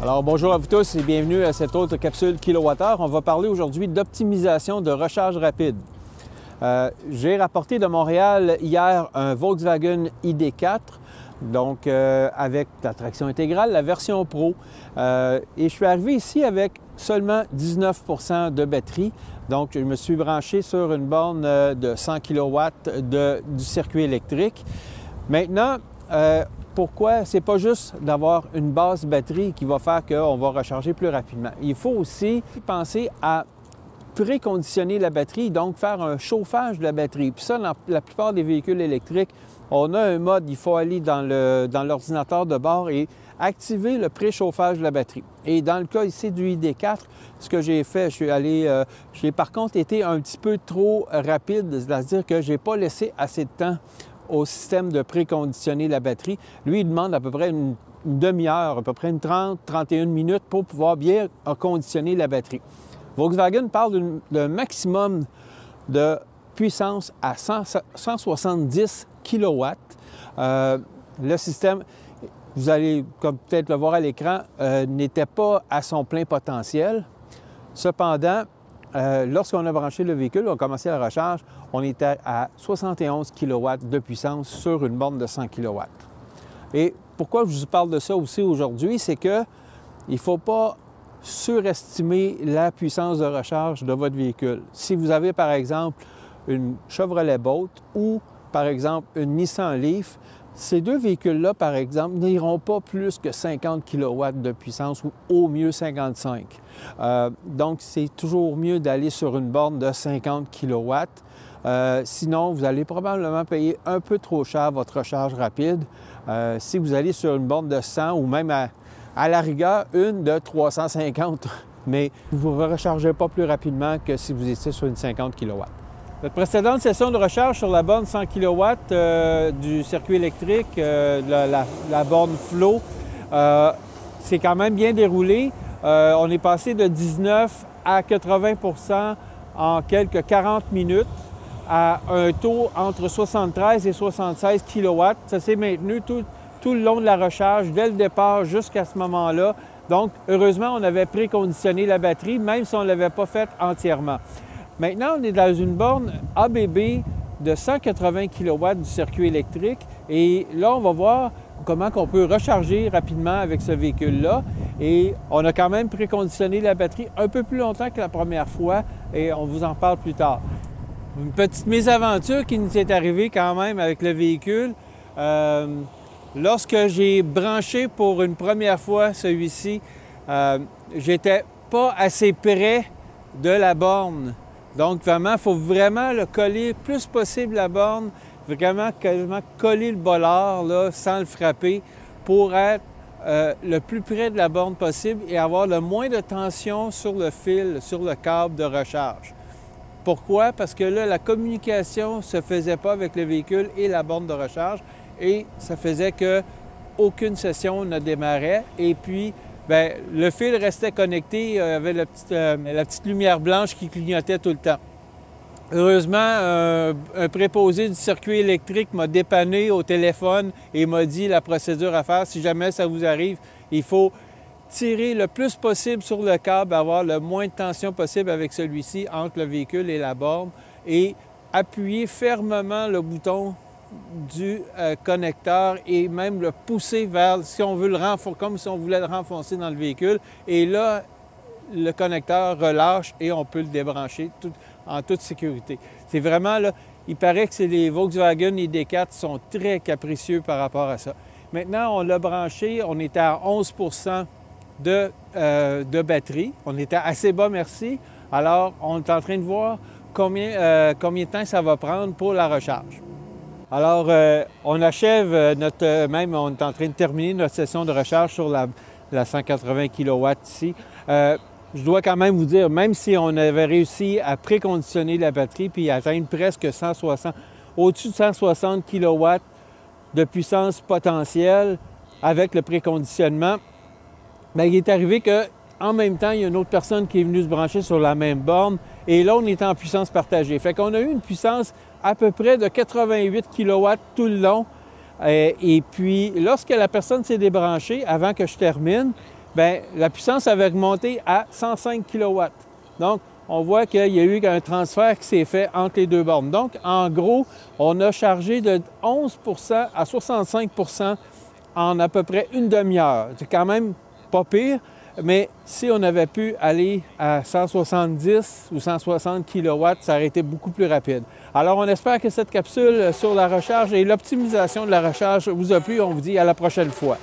Alors bonjour à vous tous et bienvenue à cette autre capsule kilowattheure. On va parler aujourd'hui d'optimisation de recharge rapide. J'ai rapporté de Montréal hier un Volkswagen ID.4, donc avec la traction intégrale, la version Pro. Et je suis arrivé ici avec seulement 19 % de batterie. Donc je me suis branché sur une borne de 100 kW du circuit électrique. Maintenant, pourquoi? Ce n'est pas juste d'avoir une basse batterie qui va faire qu'on va recharger plus rapidement. Il faut aussi penser à préconditionner la batterie, donc faire un chauffage de la batterie. Puis ça, dans la plupart des véhicules électriques, on a un mode, il faut aller dans l'ordinateur de bord et activer le préchauffage de la batterie. Et dans le cas ici du ID.4, ce que j'ai fait, j'ai par contre été un petit peu trop rapide, c'est-à-dire que je n'ai pas laissé assez de temps au système de préconditionner la batterie. Lui, il demande à peu près une demi-heure, à peu près une 30-31 minutes pour pouvoir bien conditionner la batterie. Volkswagen parle d'un maximum de puissance à 170 kW. Le système, vous allez comme peut-être le voir à l'écran, n'était pas à son plein potentiel. Cependant, lorsqu'on a branché le véhicule, on a commencé la recharge, on était à 71 kW de puissance sur une borne de 100 kW. Et pourquoi je vous parle de ça aussi aujourd'hui, c'est qu'il ne faut pas surestimer la puissance de recharge de votre véhicule. Si vous avez par exemple une Chevrolet Bolt ou par exemple une Nissan Leaf, ces deux véhicules-là, par exemple, n'iront pas plus que 50 kW de puissance ou au mieux 55. Donc, c'est toujours mieux d'aller sur une borne de 50 kW. Sinon, vous allez probablement payer un peu trop cher votre recharge rapide. Si vous allez sur une borne de 100 ou même à la rigueur, une de 350, mais vous ne rechargez pas plus rapidement que si vous étiez sur une 50 kW. Notre précédente session de recharge sur la borne 100 kW du circuit électrique, la borne Flow, c'est quand même bien déroulé. On est passé de 19 à 80 % en quelques 40 minutes à un taux entre 73 et 76 kW. Ça s'est maintenu tout le long de la recharge, dès le départ jusqu'à ce moment-là. Donc, heureusement, on avait préconditionné la batterie, même si on ne l'avait pas faite entièrement. Maintenant, on est dans une borne ABB de 180 kW du circuit électrique et là, on va voir comment on peut recharger rapidement avec ce véhicule-là. Et on a quand même préconditionné la batterie un peu plus longtemps que la première fois et on vous en parle plus tard. Une petite mésaventure qui nous est arrivée quand même avec le véhicule. Lorsque j'ai branché pour une première fois celui-ci, j'étais pas assez près de la borne. Donc, vraiment, il faut vraiment le coller le plus possible la borne, vraiment quasiment coller le bolard là, sans le frapper pour être le plus près de la borne possible et avoir le moins de tension sur le fil, sur le câble de recharge. Pourquoi? Parce que là, la communication ne se faisait pas avec le véhicule et la borne de recharge et ça faisait qu'aucune session ne démarrait et puis bien, le fil restait connecté, il y avait la petite lumière blanche qui clignotait tout le temps. Heureusement, un préposé du circuit électrique m'a dépanné au téléphone et m'a dit la procédure à faire. Si jamais ça vous arrive, il faut tirer le plus possible sur le câble, avoir le moins de tension possible avec celui-ci entre le véhicule et la borne et appuyer fermement le bouton du connecteur et même le pousser vers, si on veut le renforcer, comme si on voulait le renfoncer dans le véhicule. Et là, le connecteur relâche et on peut le débrancher en toute sécurité. C'est vraiment, là, il paraît que les Volkswagen ID.4 sont très capricieux par rapport à ça. Maintenant, on l'a branché, on était à 11 % de batterie. On était assez bas, merci. Alors, on est en train de voir combien de temps ça va prendre pour la recharge. Alors, on achève on est en train de terminer notre session de recharge sur la 180 kW ici. Je dois quand même vous dire, même si on avait réussi à préconditionner la batterie puis atteindre presque au-dessus de 160 kW de puissance potentielle avec le préconditionnement, bien, il est arrivé qu'en même temps, il y a une autre personne qui est venue se brancher sur la même borne et là, on est en puissance partagée. Fait qu'on a eu une puissance à peu près de 88 kW tout le long. Et puis, lorsque la personne s'est débranchée, avant que je termine, bien, la puissance avait remonté à 105 kW. Donc, on voit qu'il y a eu un transfert qui s'est fait entre les deux bornes. Donc, en gros, on a chargé de 11 à 65 en à peu près une demi-heure. C'est quand même pas pire, mais si on avait pu aller à 170 ou 160 kW, ça aurait été beaucoup plus rapide. Alors, on espère que cette capsule sur la recharge et l'optimisation de la recharge vous a plu. On vous dit à la prochaine fois.